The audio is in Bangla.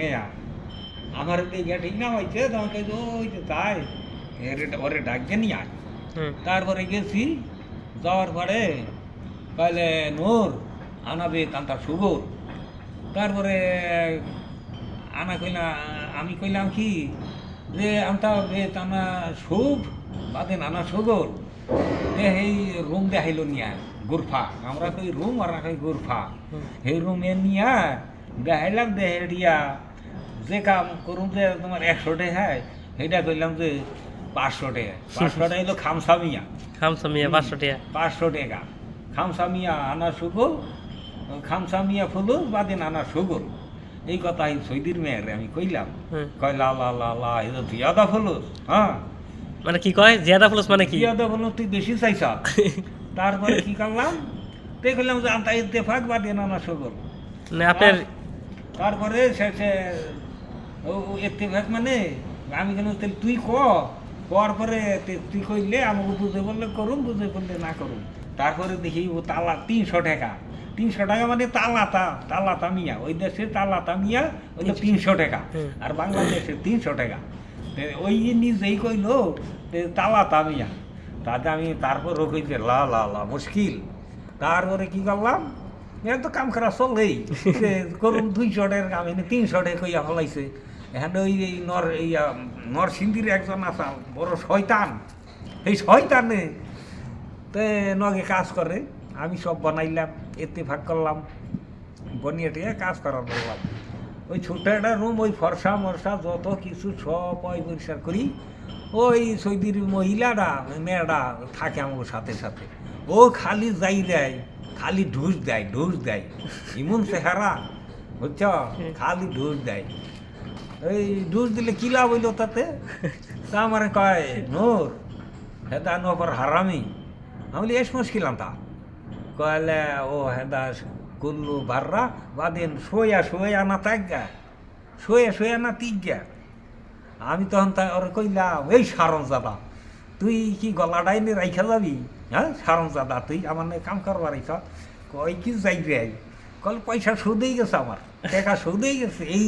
নেয়া আমার দিকে ঠিক না হয়েছে তোমাকে ওই যে তাই ওরে ডাকতে নিয়ে আয় তারপরে গেছি যাওয়ার পরে কইলে নূর আনাবে কান্তা সুগর তারপরে আনা কইলা আমি কইলাম কি যে আমটা বে টানা শুভ বাদে নানা সুগর এই রুম দেখাইল নিয়া গুরফা আমরা কই রুম আর কই গুরফা এই রুমে নিয়া দেখাইলাম দেহেরিয়া যে কাম করুন যে তোমার 100 টাকা সেইটা কইলাম যে 500 টাকা 500 টাকা হইলো খামসামিয়া 500 টাকা 500 টাকা খামসামিয়া আনা সুগর খামসামিয়া ফুলুস বাদে নানা সুগর এই কথা এই সৈদির মেয়ের আমি কইলাম কয় লা লা লা লা এটা জিয়াদা ফুলুস হ্যাঁ মানে কি কয় জিয়াদা ফুলুস মানে কি জিয়াদা ফুলুস তুই বেশি চাইছ তারপরে কি করলাম তাই কইলাম যে আনতা ইত্তেফাক বাদে নানা সুগর না আপনার তারপরে শেষে ইত্তেফাক মানে আমি কেন তুই কর পরে তুই কইলে আমাকে বুঝে বললে করুন বুঝে বললে না করুন তারপরে দেখি ও তালা 300 টাকা 300 টাকা মানে তালাতা মিয়া ওই দেশে তালাতা মিয়া ওইটা 300 টাকা আর বাংলাদেশে 300 টাকা ওই নিজেই কইলো তালাতা মিয়া তাতে আমি তারপর কইছে লা লা লা মুশকিল তারপরে কি করলাম এটা তো কাম করা চলেই করুন 200 টাকার কাম এনে 300 টাকা কইয়া ফলাইছে এখানে ওই নরসিংদীর একজন আছে বড় শয়তান এই শয়তানে তে নগে কাজ করে আমি সব বানাইলাম ইত্তেফাক করলাম বনিয়ে টিয়ে কাজ করা বললাম ওই ছোট একটা রুম ওই ফর্সা মরসা যত কিছু সব পরিষ্কার করি ওই সৌদির মহিলারা মেয়েরা থাকে আমার সাথে সাথে ও খালি যাই দেয় খালি ঢুস দেয় ইমন চেহারা বুঝছ খালি ঢুস দেয় এই ঢুস দিলে কি লাভ হইল তাতে তা আমার কয় নূর হেদা নবর হারামি আমি বলি এস মুশকিল তা কয়লে ও হেদা কুল্লু বাররা বাদিন শোয়া না তাজ্ঞা শোয়া না তিজ্ঞা আমি তখন তাই ওরে কইলাম এই সারঞ্জাদা তুই কি গলাটাই নিয়ে রাইখা যাবি হ্যাঁ সারঞ্জাদা তুই আমার নিয়ে কাম করবার কয় কি যাই রে কল পয়সা সুদেই গেছে আমার টাকা সুদেই গেছে এই